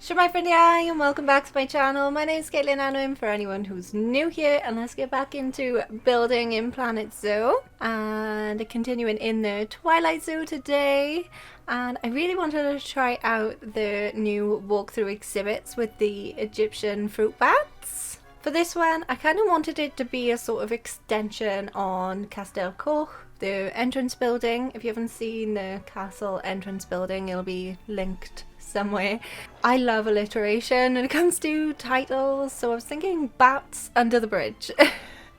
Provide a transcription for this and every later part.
Shemai friendly hi and welcome back to my channel. My name is Caitlin Anwin for anyone who's new here, and let's get back into building in Planet Zoo and continuing in the Twilight Zoo today. And I really wanted to try out the new walkthrough exhibits with the Egyptian fruit bats. For this one, I kind of wanted it to be a sort of extension on Castel Koch, the entrance building. If you haven't seen the castle entrance building, it'll be linked somewhere. I love alliteration when it comes to titles, so I was thinking bats under the bridge.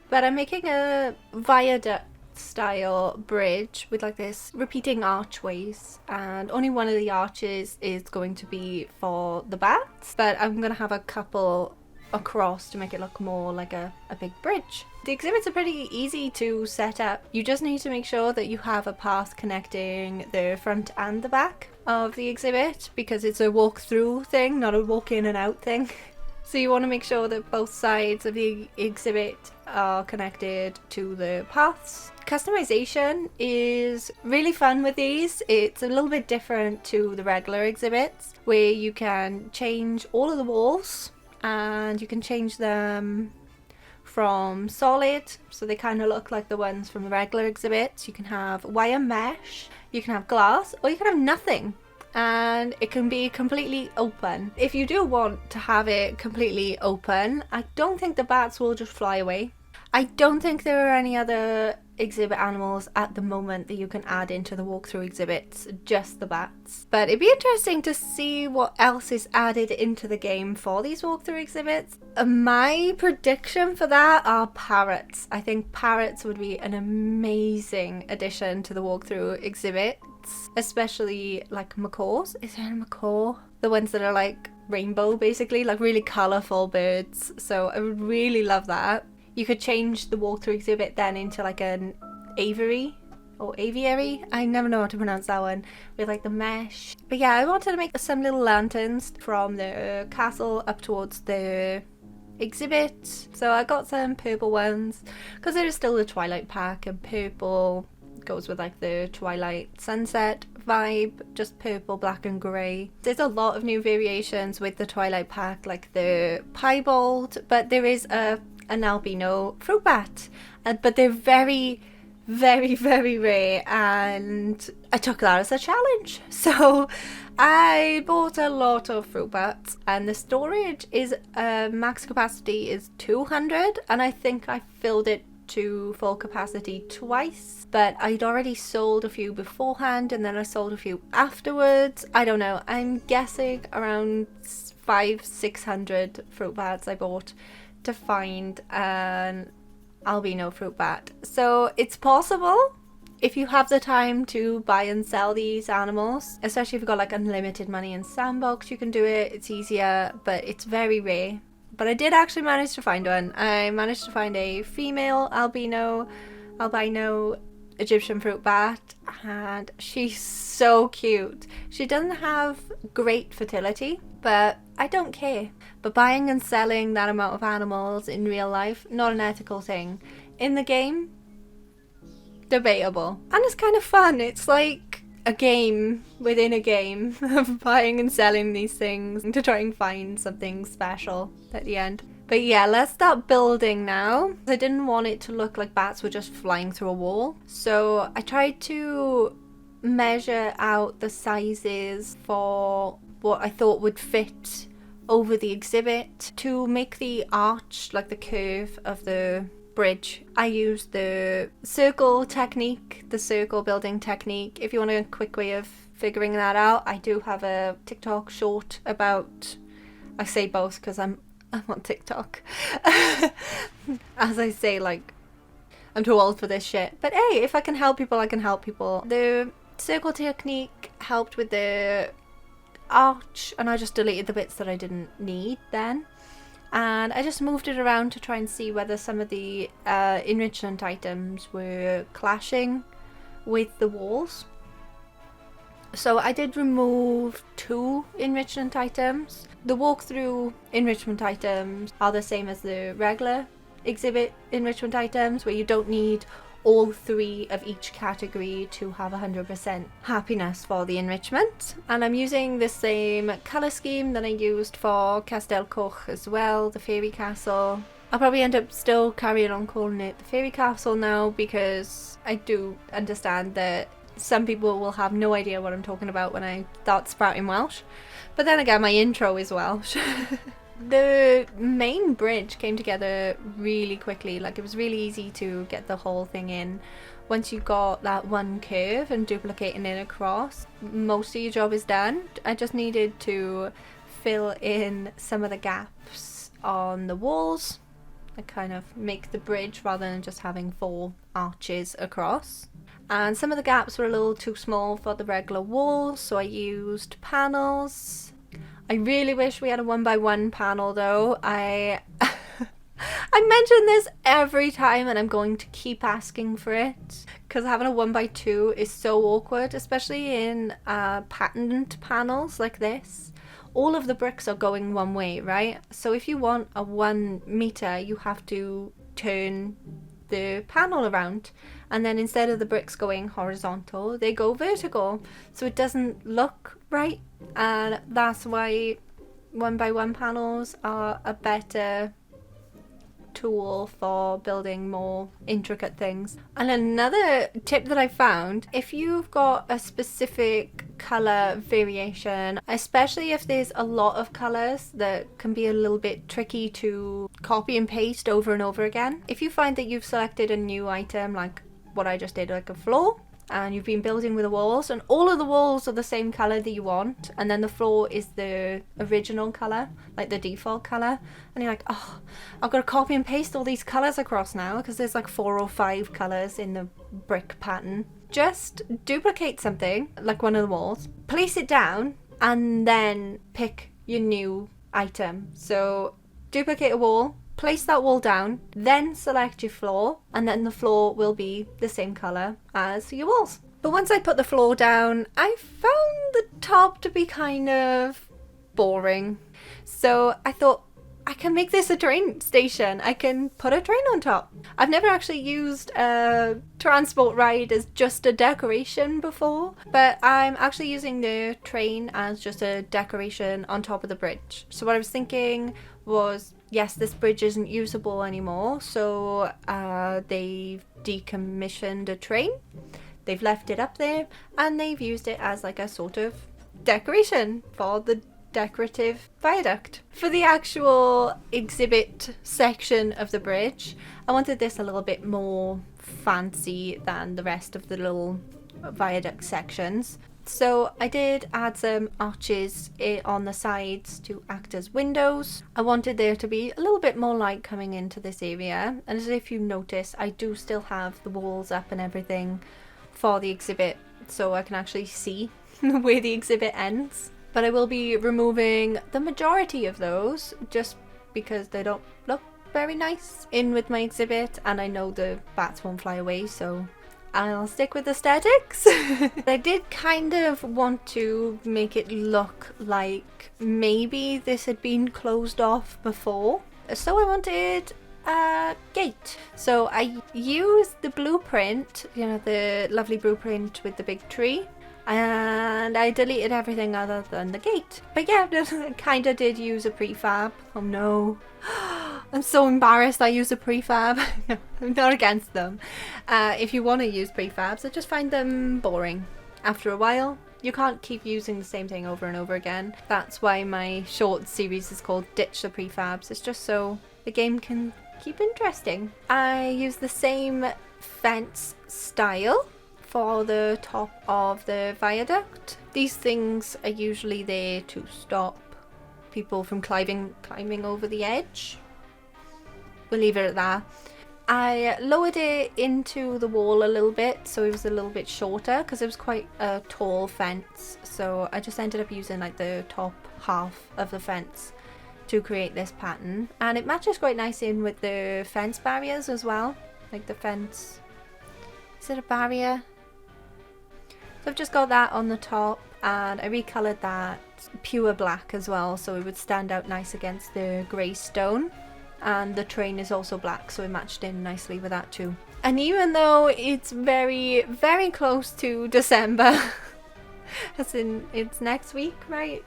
But I'm making a viaduct style bridge with like this repeating archways, and only one of the arches is going to be for the bats, but I'm gonna have a couple across to make it look more like a big bridge. The exhibits are pretty easy to set up. You just need to make sure that you have a path connecting the front and the back of the exhibit, because it's a walk through thing, not a walk in and out thing. So you want to make sure that both sides of the exhibit are connected to the paths. Customization is really fun with these. It's a little bit different to the regular exhibits, where you can change all of the walls and you can change them from solid, so they kind of look like the ones from the regular exhibits. You can have wire mesh, you can have glass, or you can have nothing, and it can be completely open. If you do want to have it completely open, I don't think the bats will just fly away. I don't think there are any other exhibit animals at the moment that you can add into the walkthrough exhibits, just the bats. But it'd be interesting to see what else is added into the game for these walkthrough exhibits. My prediction for that are parrots. I think parrots would be an amazing addition to the walkthrough exhibits, especially like macaws. Is there a macaw? The ones that are like rainbow, basically, like really colourful birds. So I would really love that. You could change the walkthrough exhibit then into like an aviary or aviary. I never know how to pronounce that one, with like the mesh. But yeah, I wanted to make some little lanterns from the castle up towards the exhibit. So I got some purple ones because there is still the Twilight pack, and purple goes with like the Twilight sunset vibe, just purple, black and grey. There's a lot of new variations with the Twilight pack, like the piebald, but there is an albino fruit bat, but they're very rare, and I took that as a challenge. So I bought a lot of fruit bats, and the storage is max capacity is 200, and I think I filled it to full capacity twice, but I'd already sold a few beforehand and then I sold a few afterwards. I don't know, I'm guessing around 500-600 fruit bats I bought to find an albino fruit bat. So it's possible, if you have the time, to buy and sell these animals, especially if you've got like unlimited money in Sandbox. You can do it, it's easier, but it's very rare. But I did actually manage to find one. I managed to find a female albino Egyptian fruit bat, and she's so cute. She doesn't have great fertility, but I don't care. But buying and selling that amount of animals in real life, not an ethical thing. In the game, debatable. And it's kind of fun. It's like a game within a game of buying and selling these things to try and find something special at the end. But yeah, let's start building now. I didn't want it to look like bats were just flying through a wall. So I tried to measure out the sizes for what I thought would fit over the exhibit. To make the arch, like the curve of the bridge, I used the circle technique, the circle building technique. If you want a quick way of figuring that out, I do have a TikTok short about, I say both because I'm on TikTok. As I say, like, I'm too old for this shit. But hey, if I can help people, I can help people. The circle technique helped with the arch, and I just deleted the bits that I didn't need then. And I just moved it around to try and see whether some of the enrichment items were clashing with the walls. So I did remove 2 enrichment items. The walkthrough enrichment items are the same as the regular exhibit enrichment items, where you don't need all 3 of each category to have 100% happiness for the enrichment. And I'm using the same colour scheme that I used for Castel Coch as well, the fairy castle. I'll probably end up still carrying on calling it the fairy castle now, because I do understand that some people will have no idea what I'm talking about when I start sprouting Welsh. But then again, my intro is Welsh. The main bridge came together really quickly. Like, it was really easy to get the whole thing in. Once you got that one curve and duplicating it across, most of your job is done. I just needed to fill in some of the gaps on the walls and kind of make the bridge rather than just having 4 arches across. And some of the gaps were a little too small for the regular walls, so I used panels. I really wish we had a 1x1 panel though. I mention this every time and I'm going to keep asking for it, because having a 1x2 is so awkward, especially in patterned panels like this. All of the bricks are going one way, right? So if you want a 1 meter, you have to turn the panel around, and then instead of the bricks going horizontal, they go vertical, so it doesn't look right. And that's why 1x1 panels are a better tool for building more intricate things. And another tip that I found, if you've got a specific color variation, especially if there's a lot of colors that can be a little bit tricky to copy and paste over and over again, if you find that you've selected a new item, like what I just did, like a floor, and you've been building with the walls and all of the walls are the same color that you want, and then the floor is the original color, like the default color, and you're like, oh, I've got to copy and paste all these colors across now because there's like 4 or 5 colors in the brick pattern. Just duplicate something like one of the walls, place it down, and then pick your new item. So duplicate a wall, place that wall down, then select your floor, and then the floor will be the same color as your walls. But once I put the floor down, I found the top to be kind of boring. So I thought, I can make this a train station. I can put a train on top. I've never actually used a transport ride as just a decoration before, but I'm actually using the train as just a decoration on top of the bridge. So what I was thinking was, yes, this bridge isn't usable anymore, so they've decommissioned a train. They've left it up there, and they've used it as like a sort of decoration for the decorative viaduct. For the actual exhibit section of the bridge, I wanted this a little bit more fancy than the rest of the little viaduct sections. So I did add some arches on the sides to act as windows. I wanted there to be a little bit more light coming into this area, and as if you notice, I do still have the walls up and everything for the exhibit, so I can actually see where the exhibit ends. But I will be removing the majority of those just because they don't look very nice in with my exhibit, and I know the bats won't fly away, so I'll stick with aesthetics. I did kind of want to make it look like maybe this had been closed off before, so I wanted a gate. So I used the blueprint, you know, the lovely blueprint with the big tree, and I deleted everything other than the gate. But yeah, I kind of did use a prefab. Oh no. I'm so embarrassed I used a prefab. No, I'm not against them. If you want to use prefabs, I just find them boring. After a while, you can't keep using the same thing over and over again. That's why my short series is called Ditch the Prefabs. It's just so the game can keep interesting. I use the same fence style for the top of the viaduct. These things are usually there to stop people from climbing over the edge. We'll leave it at that. I lowered it into the wall a little bit so it was a little bit shorter because it was quite a tall fence, so I just ended up using like the top half of the fence to create this pattern, and it matches quite nice in with the fence barriers as well. Like the fence, is it a barrier? So I've just got that on the top, and I recolored that pure black as well so it would stand out nice against the grey stone. and the train is also black, so it matched in nicely with that too. And even though it's very, very close to December, as in it's next week, right?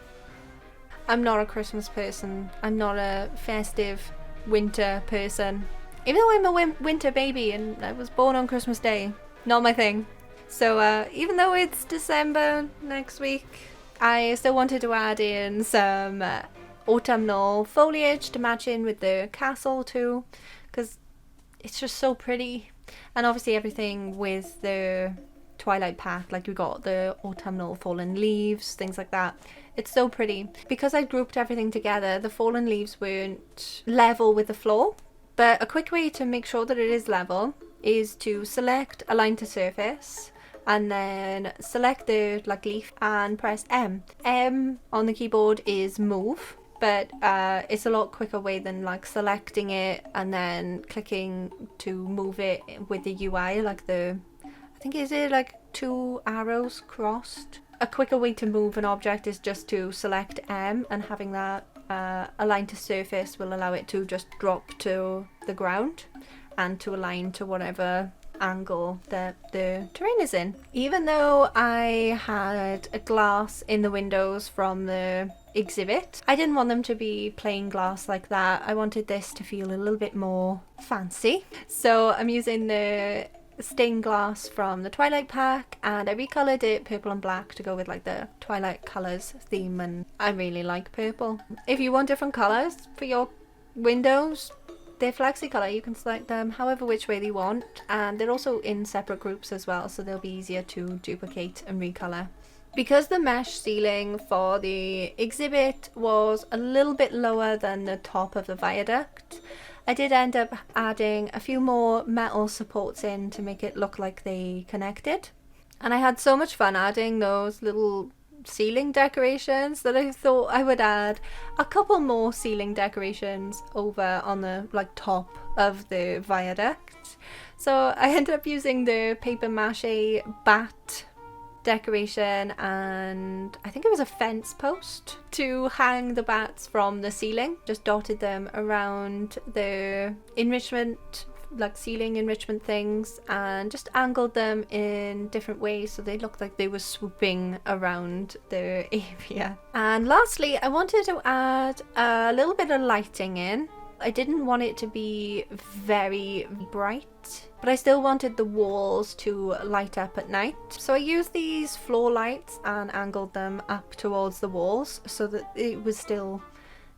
I'm not a Christmas person. I'm not a festive winter person. Even though I'm a winter baby and I was born on Christmas Day, not my thing. So even though it's December next week, I still wanted to add in some autumnal foliage to match in with the castle too, because it's just so pretty. And obviously everything with the Twilight pack, like we got the autumnal fallen leaves, things like that. It's so pretty. Because I grouped everything together, the fallen leaves weren't level with the floor. But a quick way to make sure that it is level is to select align to surface and then select the leaf and press M. M on the keyboard is move, but it's a lot quicker way than selecting it and then clicking to move it with the UI, I think is it two arrows crossed. A quicker way to move an object is just to select M, and having that align to surface will allow it to just drop to the ground and to align to whatever angle that the terrain is in. Even though I had a glass in the windows from the exhibit, I didn't want them to be plain glass like that. I wanted this to feel a little bit more fancy. So I'm using the stained glass from the Twilight pack, and I recolored it purple and black to go with the Twilight colours theme, and I really like purple. If you want different colours for your windows, they're flexi colour. You can select them however which way you want, and they're also in separate groups as well, so they'll be easier to duplicate and recolor. Because the mesh ceiling for the exhibit was a little bit lower than the top of the viaduct, I did end up adding a few more metal supports in to make it look like they connected. And I had so much fun adding those little ceiling decorations that I thought I would add a couple more ceiling decorations over on the top of the viaduct. So I ended up using the paper mache bat decoration, and I think it was a fence post to hang the bats from the ceiling. Just dotted them around the enrichment, ceiling enrichment things, and just angled them in different ways so they looked like they were swooping around the area. And lastly, I wanted to add a little bit of lighting in. I didn't want it to be very bright, but I still wanted the walls to light up at night. So I used these floor lights and angled them up towards the walls so that it was still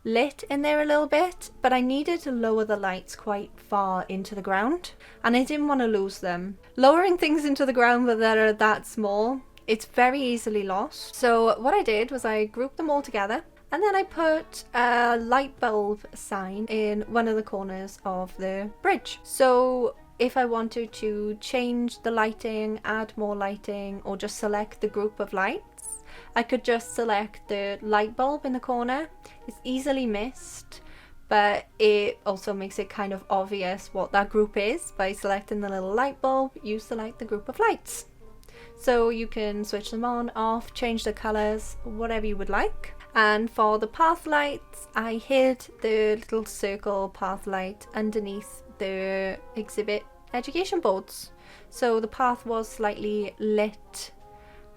lit in there a little bit, but I needed to lower the lights quite far into the ground, and I didn't want to lose them. Lowering things into the ground that are that small, it's very easily lost. So what I did was I grouped them all together, and then I put a light bulb sign in one of the corners of the bridge. So if I wanted to change the lighting, add more lighting, or just select the group of lights, I could just select the light bulb in the corner. It's easily missed, but it also makes it kind of obvious what that group is. By selecting the little light bulb, you select the group of lights. So you can switch them on, off, change the colours, whatever you would like. And for the path lights, I hid the little circle path light underneath the exhibit education boards. So the path was slightly lit,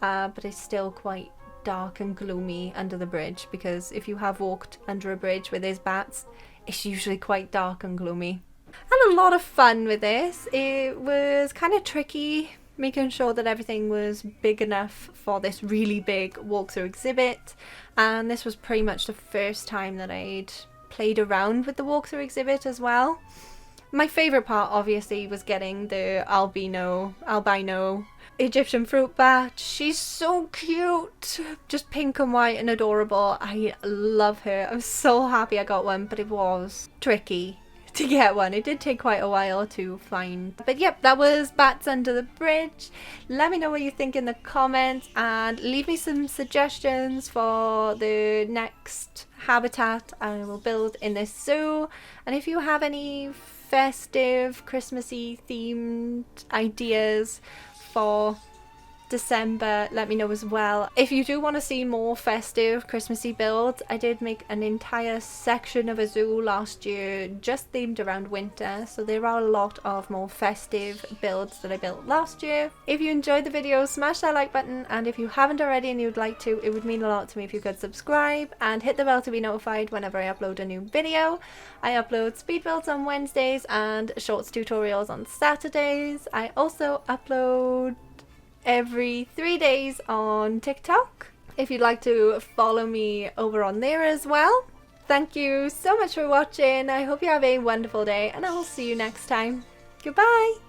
but it's still quite dark and gloomy under the bridge, because if you have walked under a bridge where there's bats, it's usually quite dark and gloomy. I had a lot of fun with this. It was kind of tricky making sure that everything was big enough for this really big walkthrough exhibit, and this was pretty much the first time that I'd played around with the walkthrough exhibit as well. My favourite part obviously was getting the albino Egyptian fruit bat. She's so cute, just pink and white and adorable. I love her. I'm so happy I got one, but it was tricky to get one. It did take quite a while to find. But yep, that was Bats Under the Bridge. Let me know what you think in the comments, and leave me some suggestions for the next habitat I will build in this zoo. And if you have any festive, Christmassy themed ideas for December, let me know as well. If you do want to see more festive Christmassy builds, I did make an entire section of a zoo last year just themed around winter, so there are a lot of more festive builds that I built last year. If you enjoyed the video, smash that like button, and if you haven't already and you'd like to, it would mean a lot to me if you could subscribe and hit the bell to be notified whenever I upload a new video. I upload speed builds on Wednesdays and shorts tutorials on Saturdays. I also upload every 3 days on TikTok, if you'd like to follow me over on there as well. Thank you so much for watching. I hope you have a wonderful day, and I will see you next time. Goodbye!